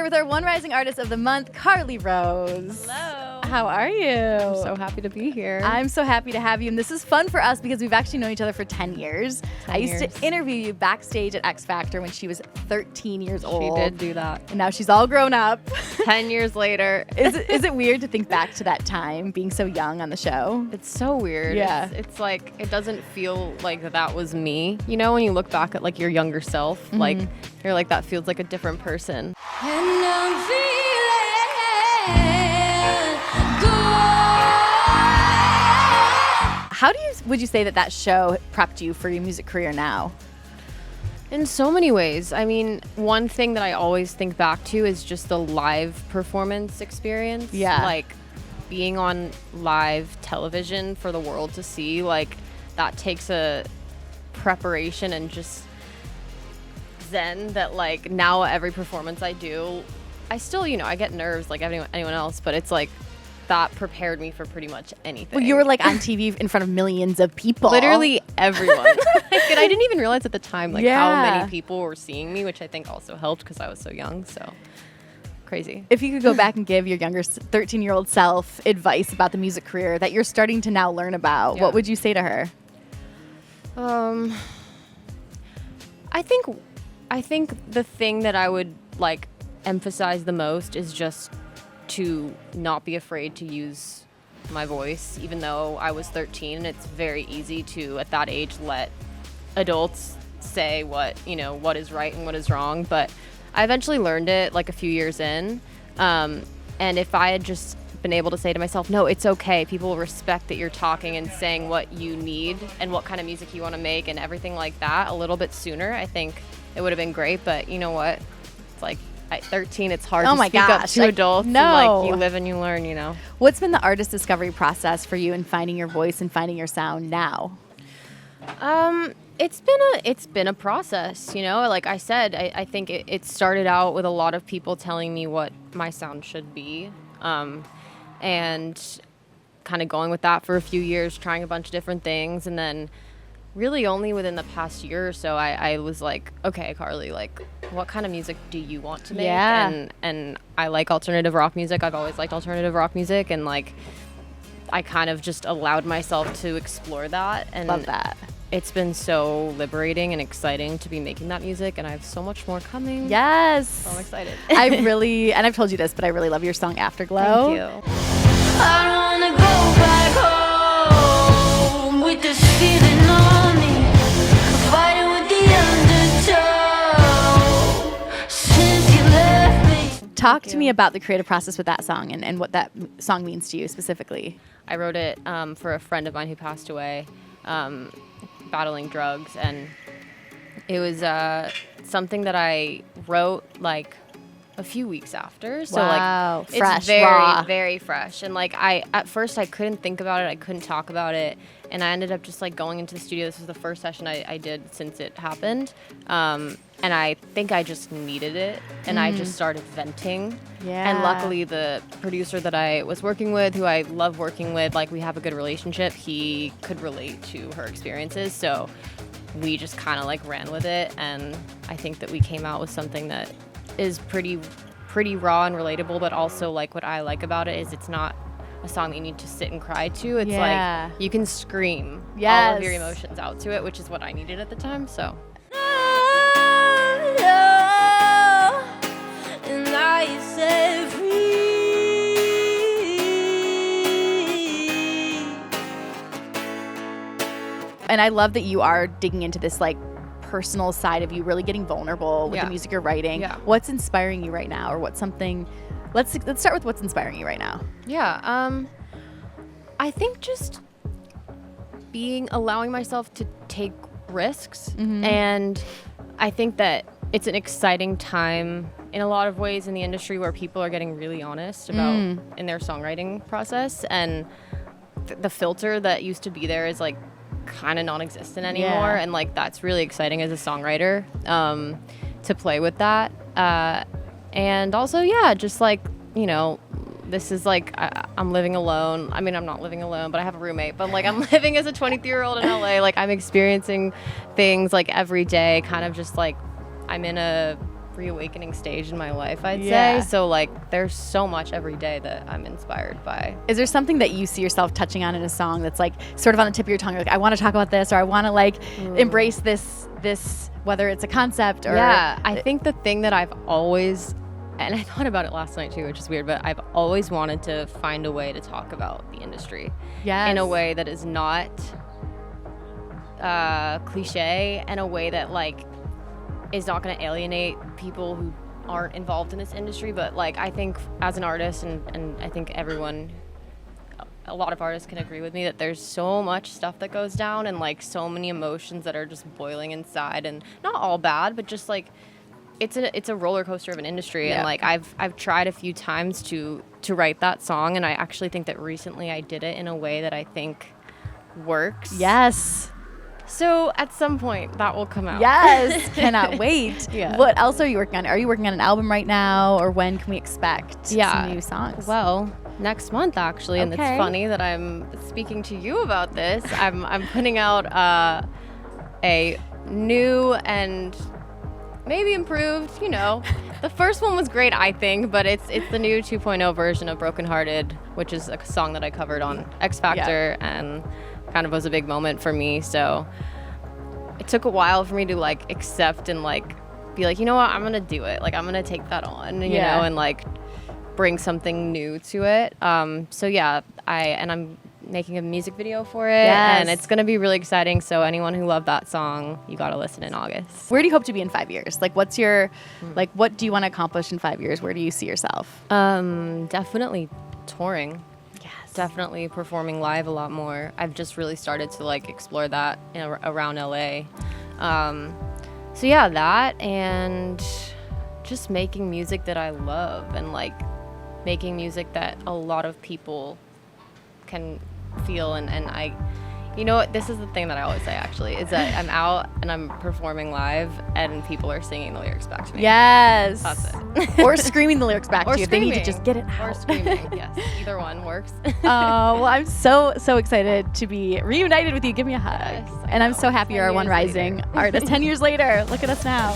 with our OneRising Artist of the Month, Carly Rose. Hello. How are you? I'm so happy to be here. I'm so happy to have you, and this is fun for us because we've actually known each other for 10 years. I used to interview you backstage at X Factor when she was 13 years old. She did do that. And now she's all grown up. 10 years later. Is it weird to think back to that time, being so young on the show? It's so weird. Yeah. It's like, it doesn't feel like that was me. You know, when you look back at like your younger self, like you're like, that feels like a different person. And I'm feeling good. How would you say that show prepped you for your music career now? In so many ways. I mean, one thing that I always think back to is just the live performance experience. Yeah. Like being on live television for the world to see, like that takes a preparation and just zen that like now every performance I do, I still, I get nerves like anyone else, but it's like that prepared me for pretty much anything. Well, you were like on TV in front of millions of people. Literally everyone. And I didn't even realize at the time like how Yeah. many people were seeing me, which I think also helped because I was so young. So crazy. If you could go back and give your younger 13-year-old self advice about the music career that you're starting to now learn about, Yeah. what would you say to her? I think the thing that I would like emphasize the most is just to not be afraid to use my voice, even though I was 13, and it's very easy to at that age let adults say what is right and what is wrong. But I eventually learned it like a few years in, and if I had just been able to say to myself, no, it's okay, people will respect that you're talking and saying what you need and what kind of music you want to make and everything like that a little bit sooner, I think it would have been great. But you know what, it's like at 13 it's hard Oh to my speak up gosh, to like, adults. no. And, like you live and you learn. What's been the artist discovery process for you in finding your voice and finding your sound now? It's been a process, like I said, I think it started out with a lot of people telling me what my sound should be, and kind of going with that for a few years, trying a bunch of different things. And then really only within the past year or so, I was like, okay, Carly, like what kind of music do you want to make? Yeah. And I like alternative rock music. I've always liked alternative rock music. And like, I kind of just allowed myself to explore that. And Love that. It's been so liberating and exciting to be making that music, and I have so much more coming. Yes. So I'm excited. and I've told you this, but I really love your song Afterglow. Thank you. I don't wanna go back home with this feeling on me, fighting with the undertow since you left me. Talk to me about the creative process with that song and what that song means to you specifically. I wrote it for a friend of mine who passed away, battling drugs, and it was something that I wrote like a few weeks after. So Wow. like Fresh, it's very, raw. very fresh. And like at first I couldn't think about it, I couldn't talk about it, and I ended up just like going into the studio. This was the first session I did since it happened. And I think I just needed it, and I just started venting. Yeah. And luckily the producer that I was working with, who I love working with, like we have a good relationship, he could relate to her experiences. So we just kind of like ran with it, and I think that we came out with something that is pretty raw and relatable, but also like what I like about it is it's not a song that you need to sit and cry to. It's Yeah. like you can scream all Yes. of your emotions out to it, which is what I needed at the time. So And I set free. And I love that you are digging into this like personal side of you, really getting vulnerable with Yeah. the music you're writing. Yeah. What's inspiring you right now, or what's something? Let's start with what's inspiring you right now. yeah, I think just allowing myself to take risks, and I think that it's an exciting time in a lot of ways in the industry where people are getting really honest about in their songwriting process, and the filter that used to be there is like kind of non-existent anymore. Yeah. And like that's really exciting as a songwriter, to play with that, and also just like this is like I'm living alone. I mean, I'm not living alone, but I have a roommate. But like I'm living as a 23-year-old in LA. Like I'm experiencing things like every day, kind of just like I'm in a reawakening stage in my life, I'd Yeah. say. So like there's so much every day that I'm inspired by. Is there something that you see yourself touching on in a song that's like sort of on the tip of your tongue? Like, I want to talk about this, or I want to like embrace this, whether it's a concept or. Yeah, I think the thing that I've always, and I thought about it last night too, which is weird, but I've always wanted to find a way to talk about the industry Yes. in a way that is not cliche, and a way that like is not going to alienate people who aren't involved in this industry. But like I think as an artist, and I think a lot of artists can agree with me that there's so much stuff that goes down, and like so many emotions that are just boiling inside, and not all bad, but just like it's a roller coaster of an industry. Yeah. And like I've tried a few times to write that song, and I actually think that recently I did it in a way that I think works. Yes. So at some point that will come out. Yes. Cannot wait. Yeah. What else are you working on? Are you working on an album right now, or when can we expect some new songs? Well, next month actually, and it's Okay. funny that I'm speaking to you about this. I'm putting out a new and maybe improved, The first one was great, I think, but it's the new 2.0 version of Broken Hearted, which is a song that I covered on X Factor, and kind of was a big moment for me. So it took a while for me to like accept and like be like, you know what, I'm gonna do it. Like I'm gonna take that on, you know, and like bring something new to it. So yeah, I'm making a music video for it, and it's gonna be really exciting. So anyone who loved that song, you gotta listen in August. Where do you hope to be in 5 years? Like, what's your, like, what do you want to accomplish in 5 years? Where do you see yourself? Definitely touring. Yes. Definitely performing live a lot more. I've just really started to like explore that around LA. So yeah, that, and just making music that I love, and like making music that a lot of people can feel. And I, you know what, this is the thing that I always say actually, is that I'm out and I'm performing live and people are singing the lyrics back to me. Yes. That's it. Or screaming the lyrics back Or to you if they need to screaming. just get it out. Or screaming, yes. Either one works. Oh, well, I'm so excited to be reunited with you. Give me a hug. Yes, I and I'm know. so happy you're a 10 years OneRising artist. 10 years later, look at us now.